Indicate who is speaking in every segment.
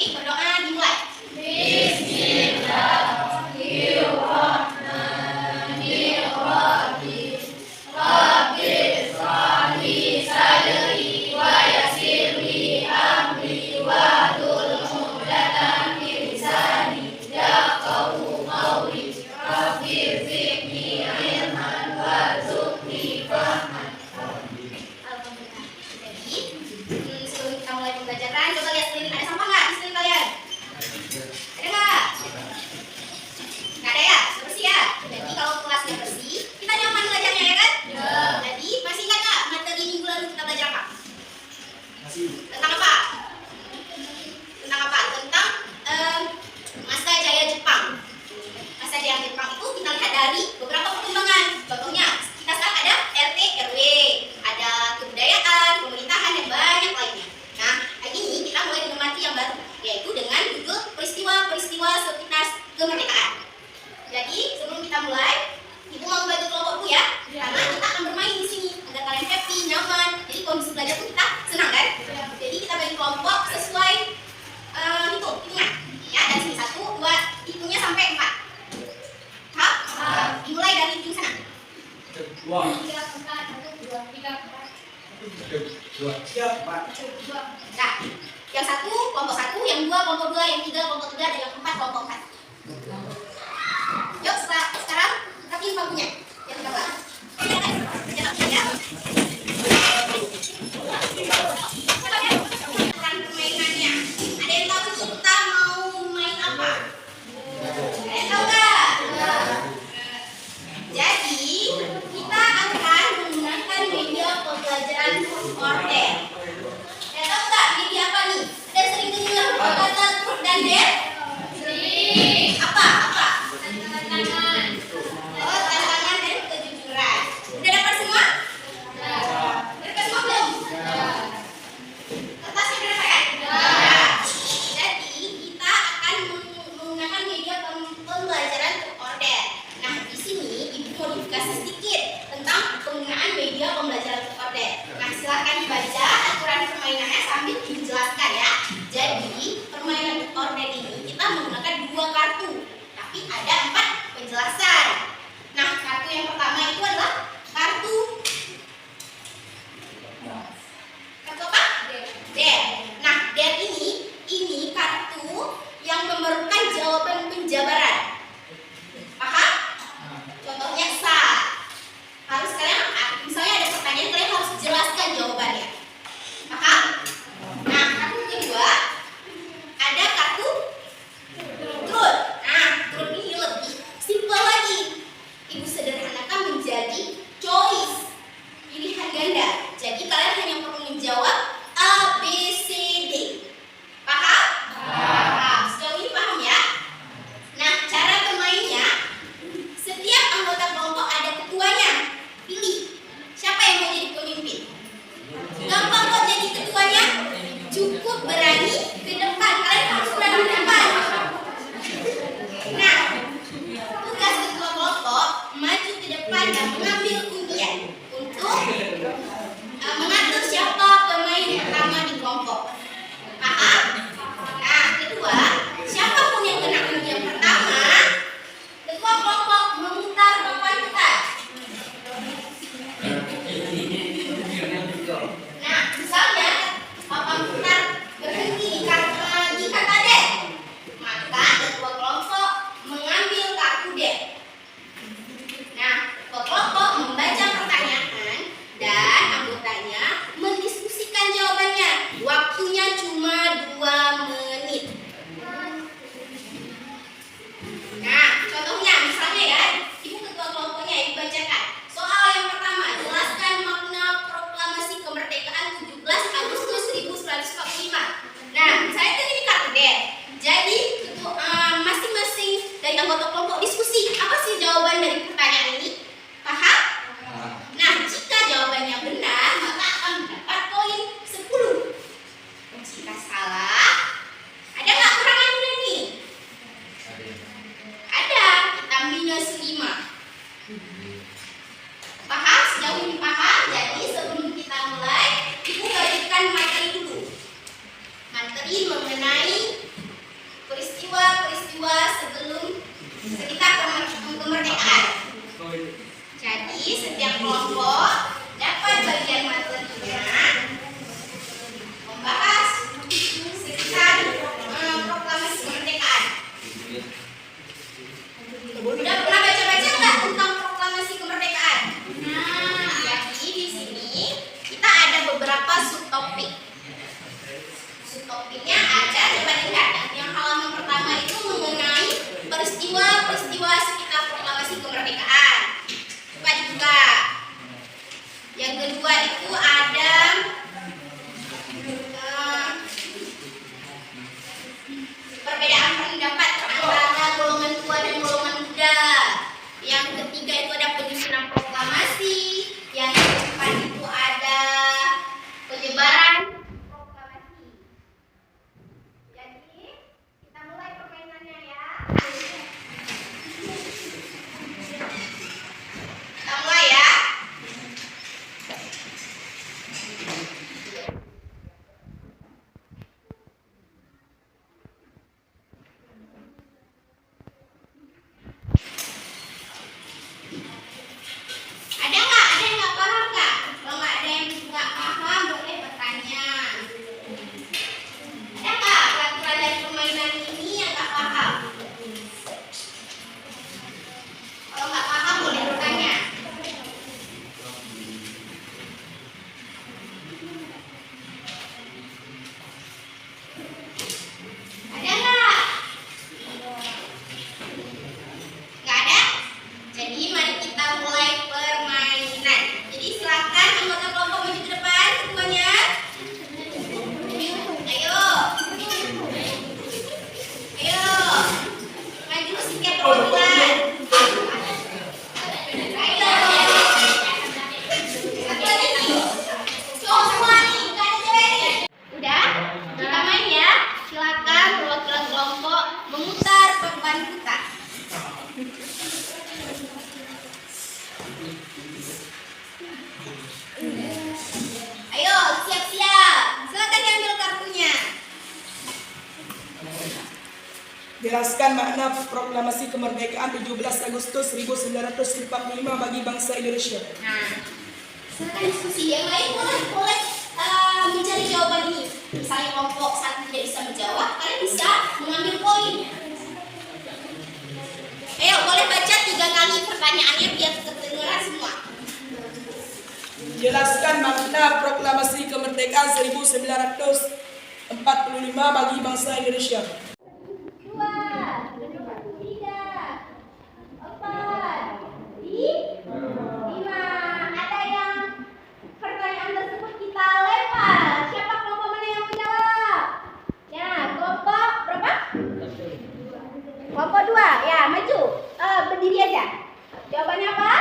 Speaker 1: Baik, berdoa dimulai. Sebelum kita mulai pembelajaran, coba lihat sekeliling, ada sampah nggak di sekeliling kalian? Ada nggak? Nggak ada ya? Sudah bersih ya? Jadi kalau kelasnya bersih, kita nyaman belajarnya ya kan? Jadi masih ingat nggak materi minggu lalu kita belajar apa? Tentang apa? Tentang masa jaya Jepang. Masa jaya Jepang itu kita lihat dari beberapa perkembangan. Contohnya, kita sekarang ada RT, RW, ada kebudayaan, pemerintahan, dan banyak lainnya. Nah, hari ini kita mulai dengan materi yang baru, yaitu dengan judul peristiwa-peristiwa sekitar kemerdekaan. Jadi, sebelum kita mulai, Ibu mau bagi kelompokku ya, karena kita akan bermain di sini agar kalian happy, nyaman. Jadi kondisi belajar pun kita senang kan? Jadi kita bagi kelompok sesuai hitungan. Ya, dari sini 1, 2, hitungnya sampai 4. Dimulai dari ujung sana.
Speaker 2: 3, 4, 1, 2, 3, 4.
Speaker 1: Nah, yang 1 kelompok 1, yang 2 kelompok 2, yang 3 kelompok 3, dan yang 4 kelompok 4. Yuk, sekarang rapiin bangkunya. Yang 13. Ya. Permainannya. Ada yang tahu kita mau main apa? Ada yang tahu nggak? Jadi, kita akan menggunakan media pembelajaran order. Ada tahu nggak media apa nih? Ada sering dengar kata truk dan der? Sering. Apa? Tantangan. Oh, tantangan dan kejujuran. Udah dapat semua? Udah dapat semua belum? Kertasnya udah dapat kan? Jadi, kita akan menggunakan media pembelajaran order. Nah, di sini Ibu modifikasi sedikit tentang penggunaan media pembelajaran order. Nah, silakan dibaca aturan permainannya sambil dijelaskan ya. Jadi, permainan order ini kita menggunakan 2 kartu, tapi ada 4 penjelasan. Nah, kartu yang pertama itu adalah kartu apa? Der. Nah, der ini kartu yang memerlukan jawaban penjabaran. Paham? Contohnya harus kalian, misalnya ada pertanyaan, kalian harus jelaskan jawabannya. Paham? Nah, kartu kedua ada kartu trut. Nah, trut ini lebih simpel lagi. Ibu sederhanakan menjadi choice, pilihan ganda. Jadi kalian hanya perlu menjawab A, B, C, D. Paham? Paham. Sejauh ini paham ya? Nah, cara bermainnya, setiap anggota kelompok ada ketuanya. Pilih siapa yang mau jadi pemimpin. Gampang kok jadi ketuanya. Cukup berani ke depan. Kalian harus berani ke depan. Nah, tugas ketua kelompok maju ke depan dan mengambil undian untuk mengatur siapa pemain pertama di kelompok. Paham? Nah, kedua, siapapun yang kena undian pertama, ketua kelompok memutar papan putar. Nah, misalnya papan putar berhenti di kata D, maka ketua kelompok mengambil kartu D. Nah, ketua kelompok membaca pertanyaan dan anggotanya mendiskusikan jawabannya. Waktunya cuma 2 menit. Nah, contohnya misalnya ya, Ibu ketua kelompoknya Ibu bacakan. Soal yang pertama, jelaskan makna proklamasi kemerdekaan 17 Agustus 1945. Nah, saya kan ini kartu D. Jadi, masing-masing dari anggota kelompok diskusi. Apa sih jawaban dari pertanyaan ini? Paham? Nah, jika jawabannya benar, maka akan mendapat poin 10. Jika salah, ada nggak kurangannya nih? Ada, kita minus 5. Paham? Sejauh ini paham? Jadi sebelum kita mulai, Ibu bagikan materi dulu. Materi mengenai peristiwa sebelum sekitar kemerdekaan. Jadi setiap kelompok dapat bagian materinya membahas sekitar proklamasi kemerdekaan. Udah pernah baca-baca nggak tentang proklamasi kemerdekaan? Nah, jadi di sini kita ada beberapa subtopik. Subtopiknya ada, coba lihat. Yang halaman pertama itu mengenai peristiwa-peristiwa sekitar proklamasi kemerdekaan. Coba dibuka. Yang kedua itu ada perbedaan pendapat antara golongan tua dan golongan muda. Yang ketiga itu ada penyusunan proklamasi. Yang keempat itu ada penyebaran proklamasi. Jadi kita mulai permainannya ya. Kita mulai ya. Ada yang nggak paham nggak? Kalau nggak ada yang nggak paham, boleh bertanya. Ada nggak peraturan dari permainan ini yang nggak paham? Kalau nggak paham, boleh bertanya. Ada nggak? Nggak ada? Jadi mari kita mulai permainan. Jadi silakan anggota kelompok maju ke depan semuanya. Ayo. Ayo. Maju setiap perwakilan. Ayo. Satu lagi nih. Semua nih, nggak ada cewek. Udah? Kita main ya. Silakan perwakilan kelompok memutar perban kita. Ayo, siap-siap. Silakan diambil kartunya.
Speaker 3: Jelaskan makna proklamasi kemerdekaan 17 Agustus 1945 bagi bangsa Indonesia.
Speaker 1: Nah, silakan diskusi. Yang lain boleh mencari jawaban ini. Misalnya kelompok satu tidak bisa menjawab, kalian bisa mengambil poin. Ayo, boleh baca 3 kali pertanyaannya biar terdengar semua.
Speaker 3: Jelaskan makna proklamasi kemerdekaan 1945 bagi bangsa Indonesia.
Speaker 1: 2, 3, 4, 5. Ada yang pertanyaan tersebut kita lempar. Siapa kelompok mana yang menjawab? Ya, kelompok berapa? Kelompok 2. Ya, maju. Berdiri aja. Jawabannya apa?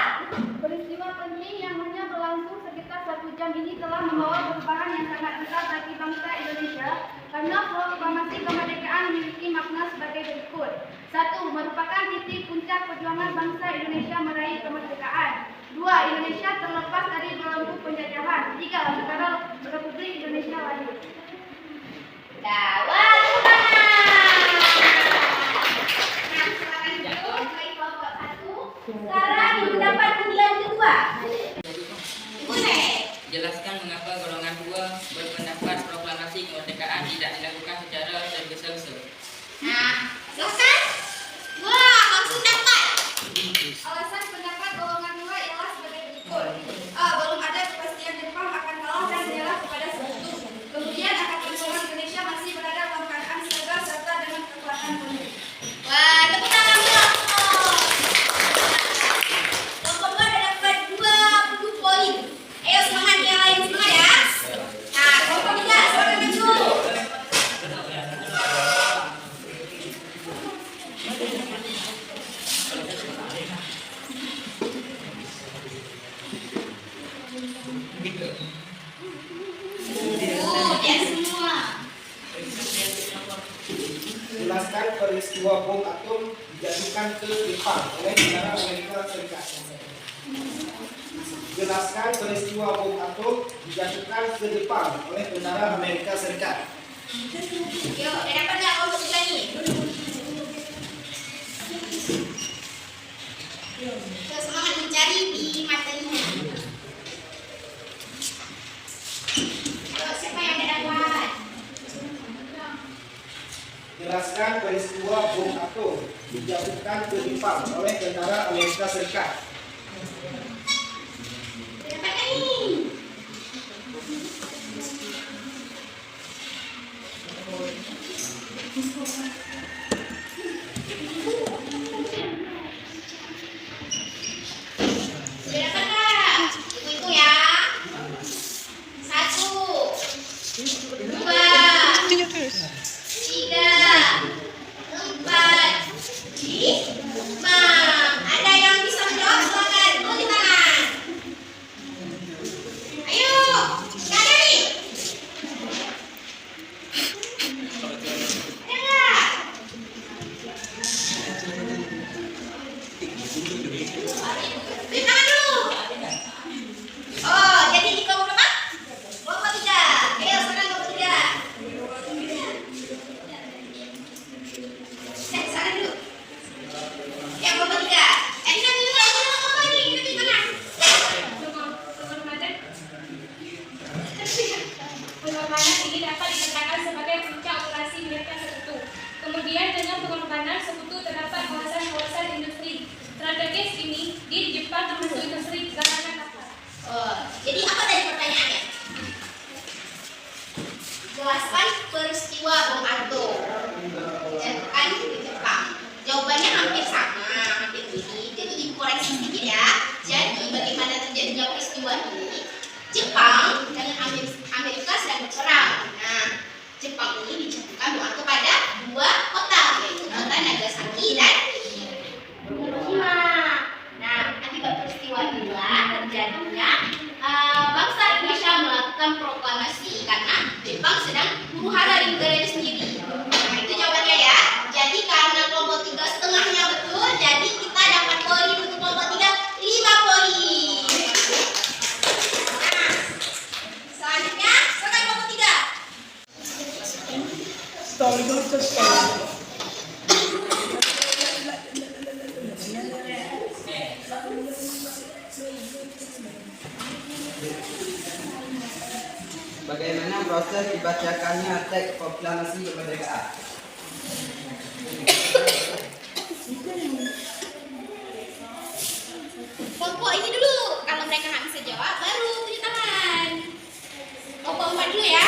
Speaker 2: Peristiwa penting yang hanya berlangsung sekitar 1 jam ini telah membawa perubahan yang sangat besar bagi bangsa Indonesia karena proklamasi kemerdekaan memiliki makna sebagai berikut. 1. Merupakan titik puncak perjuangan bangsa Indonesia meraih kemerdekaan. 2. Indonesia terlepas dari belenggu penjajahan. 3. Negara Republik Indonesia lahir.
Speaker 1: Wah, tepuk tangan. Nah, silakan duduk bagi kelompok 1. Sekarang ibu dapat undian kedua. Ibu
Speaker 4: Jelaskan mengapa golongan 2 berpendapat proklamasi kemerdekaan tidak dilakukan secara tergesa-gesa.
Speaker 1: Nah, silakan. Wah, langsung dapat.
Speaker 2: Alasan pendapat golongan 2 ialah sebagai berikut. A. Belum ada kepastian Jepang akan kalah dan menyerah kepada sekutu. Kemudian akan perjuangan Indonesia masih berada dalam keadaan siaga serta dengan kekuatan penuh.
Speaker 1: Wah, tepuk tangan kelompok. Kelompok 2 ada dapat 20 poin. Ayo semangat yang lain semua ya. Nah, kelompok 3 silakan maju. Udah semua.
Speaker 5: Jelaskan peristiwa bom atom dijatuhkan ke Jepang oleh negara Amerika Serikat. Jelaskan peristiwa bom atom dijatuhkan ke Jepang oleh negara Amerika Serikat.
Speaker 1: Yuk, udah dapat nggak kelompok 3 nih?
Speaker 5: Jelaskan peristiwa bom atom dijatuhkan ke Jepang oleh tentara Amerika Serikat.
Speaker 1: Apa ini? Sudah dapat nggak? Hitung ya. 1, 2, 3, 4, 5. Ada yang bisa menjawab? Silakan tunjuk tangan. Ayo, nggak ada nih. Ada nggak? Beri tangan dulu. Oh, jadi di kelompok berapa? Kelompok 3. Ayo, sekarang kelompok 3. Sana dulu. Ya, kelompok 3. Kita tunjuk lagi kelompok ini. Kita tunjuk tangan.
Speaker 2: Pengorbanan ini dapat dikatakan sebagai puncak operasi militer sekutu. Kemudian dengan pengorbanan sekutu terdapat kawasan-kawasan industri strategis ini di Jepang termasuk industri garangan kapal.
Speaker 1: Oh, jadi apa tadi pertanyaannya? Jelaskan peristiwa bom atom dijatuhkan di Jepang. Jawabannya hampir sama, hampir ini. Jadi dikoreksi sedikit ya. Jadi bagaimana terjadinya peristiwa ini? Jepang dengan Amerika sedang berperang. Nah, Jepang ini dijatuhkan bom atom pada 2 kota, yaitu kota Nagasaki dan Hiroshima. Nah, akibat peristiwa inilah terjadinya bangsa Indonesia melakukan proklamasi karena Jepang sedang huru-hara di negaranya sendiri. Nah, itu jawabannya ya. Jadi karena kelompok 3 setengahnya betul, jadi kita dapat poin untuk kelompok 3 5 poin. Nah, selanjutnya silakan kelompok 3.
Speaker 3: Story goes to story.
Speaker 6: Bagaimana proses dibacakannya teks proklamasi kemerdekaan?
Speaker 1: Kelompok ini dulu. Kalau mereka nggak bisa jawab, baru tunjuk tangan. Kelompok 4 dulu ya.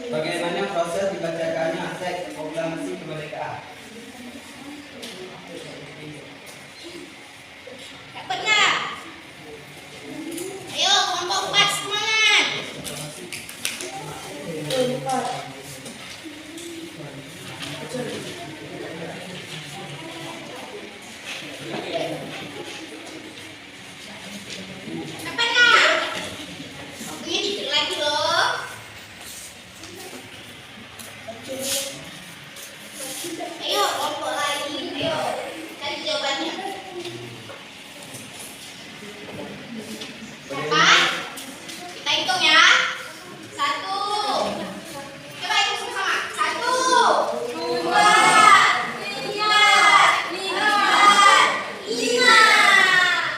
Speaker 6: Bagaimana proses dibacakannya teks proklamasi kemerdekaan?
Speaker 1: Dapat nggak? Ayo kelompok 4 semangat. Dapat nggak? Waktunya dikit lagi loh. Ayo kelompok lagi. Ayo cari jawabannya. Dapat? Kita hitung ya. 1. Coba hitung sama-sama. 1, 2, 3, 4, 5.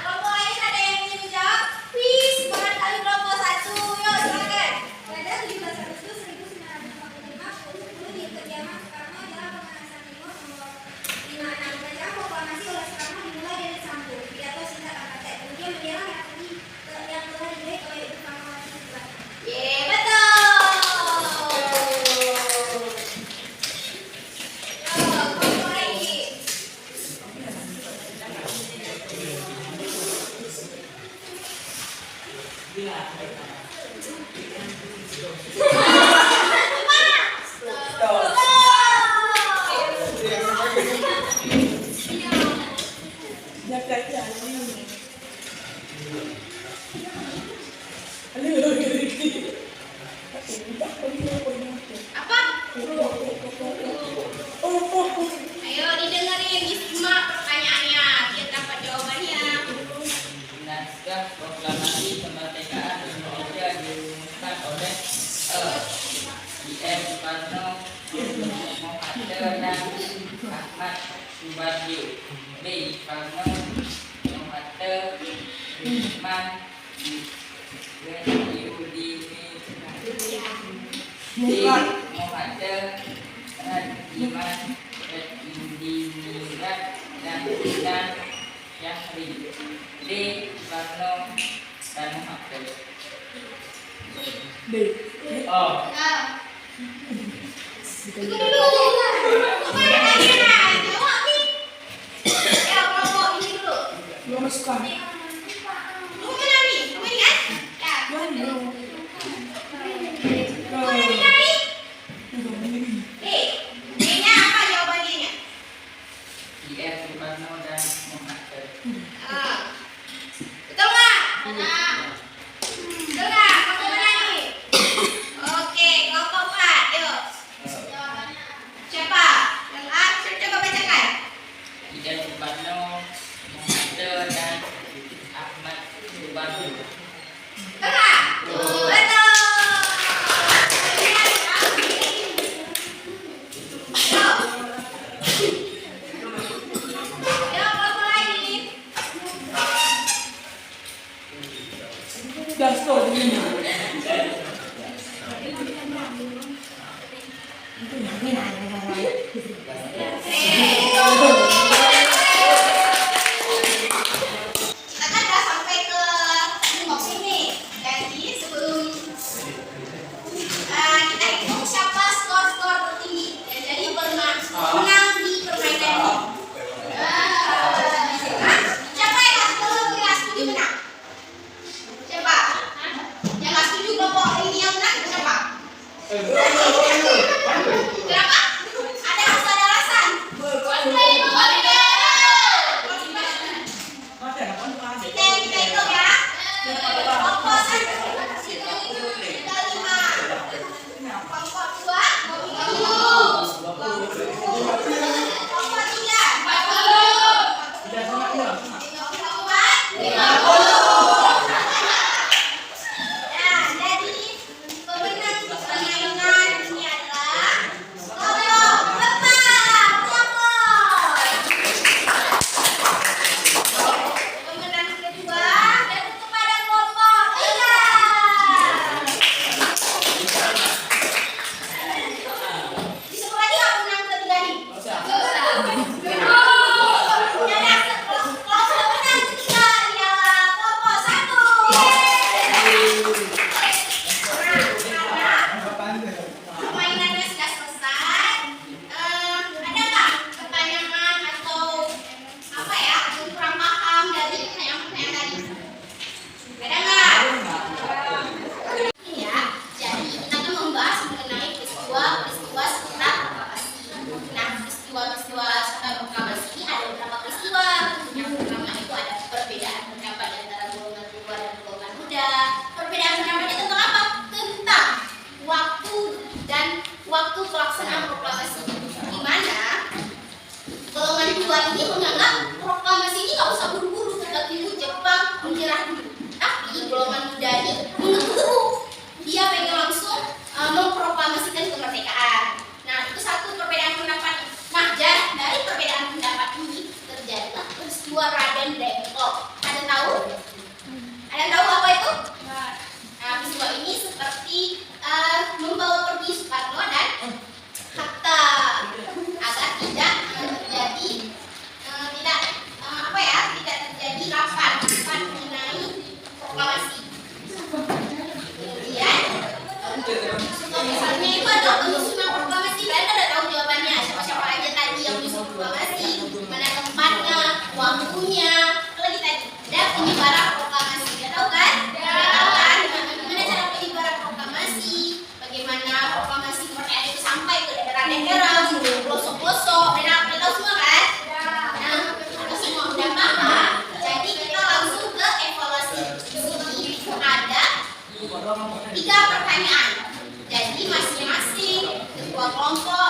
Speaker 1: Kelompok lain ada yang ingin menjawab? Wih, semangat kali kelompok 1. Yuk, silakan.
Speaker 7: Pada 17 Agustus 1945, Bung di kediaman Soekarno dalam pemanasan Timur nomor 56. Bacaan proklamasi oleh Soekarno dimulai dari Sambu, pidato singkat angkatan. Kemudian bendera yang telah dilihat oleh Ibu Megawati Soekarno.
Speaker 1: Ye, betul. Yuk, kelompok lagi. Apa? Ayo didengerin, disimak pertanyaannya, biar dapat jawabannya.
Speaker 4: Naskah proklamasi kemerdekaan Indonesia dirumuskan oleh I.M. Soekarno, Muhammad dan Ahmad Subarjo. B. Soekarno, Muhammad, Usman, Yudini D. Muhammad Iman Indinirat dan Intan Syahri. D. Parno dan Muhammad.
Speaker 3: D.
Speaker 4: Oh.
Speaker 1: Tunggu dulu. Pertanyaannya, jawab nih. Ya, kelompok ini dulu.
Speaker 3: Belum suka.
Speaker 1: Lu mana nih? Kamu ini kan? Ya. Kamu ini kan nih? D. D-nya apa jawaban D-nya?
Speaker 4: IF Parno dan Muhammad.
Speaker 1: Betul nggak? Betul nggak? Kamu mana nih? Oke, kelompok 4. Yuk. Siapa? Yang A, coba bacakan.
Speaker 4: Ida Suparno, Muhammad dan Ahmad Suparno.
Speaker 1: Betul. Betul. Yuk, kelompok lagi.
Speaker 3: Dasto ini.
Speaker 1: Kita kan udah sampai ke box ini. Jadi sebelum kita hitung siapa skor-skor tertinggi. Ya, jadi menang di permainan ini. Siapa yang nggak setuju menang? Siapa? Yang nggak setuju kelompok ini yang menang siapa? Kenapa? Harus ada alasan. Kita hitung ya. Kelompok 1 itu 5. Kelompok 2 kelompok 3 Nah, jadi pemenang permainan ini adalah kelompok 4. Pemenang kedua jatuh kepada kelompok 3. Disebut lagi nggak pemenang ketiga nih? Ada kelompok pemenang ketiga ialah kelompok 1. Permainannya sudah selesai. Ada nggak pertanyaan atau apa ya? Atau kurang paham dari pertanyaan-pertanyaan tadi? Ada nggak? Iya. Jadi kita akan membahas mengenai peristiwa sekitar proklamasi. Nah, peristiwa sekitar proklamasi ini ada beberapa peristiwa. Yang pertama itu ada perbedaan pendapat antara golongan tua dan golongan muda. Perbedaan pendapatnya tentang apa? Tentang waktu pelaksanaan proklamasi. Di mana golongan tua ini menganggap proklamasi ini nggak usah buru-buru seperti itu Jepang menyerah dulu. Tapi golongan muda ini menunggu. Dia pengen langsung memproklamasikan kemerdekaan. Nah, itu satu perbedaan pendapat. Nah, dari perbedaan pendapat ini terjadilah peristiwa Raden Dengklok. Ada tahu? Ada tahu apa itu? Nah, peristiwa ini seperti membawa pergi Soekarno dan Hatta agar tidak terjadi tidak terjadi rapat mengenai proklamasi. Kemudian misalnya itu adalah penyusunan proklamasi. Kalian ada tahu jawabannya? Siapa-siapa aja tadi yang menyusun proklamasi? Mana tempatnya, waktunya? Lagi tadi ada penyebaran proklamasi. Udah tahu kan? Udah tahu kan? Gimana cara penyebaran proklamasi? Bagaimana proklamasi kemerdekaan itu sampai ke daerah-daerah, pelosok-pelosok? Udah tahu semua kan? Nah, kalau semua udah paham, jadi kita langsung ke evaluasi. Di sini ada 3 pertanyaan. Jadi masing-masing ketua kelompok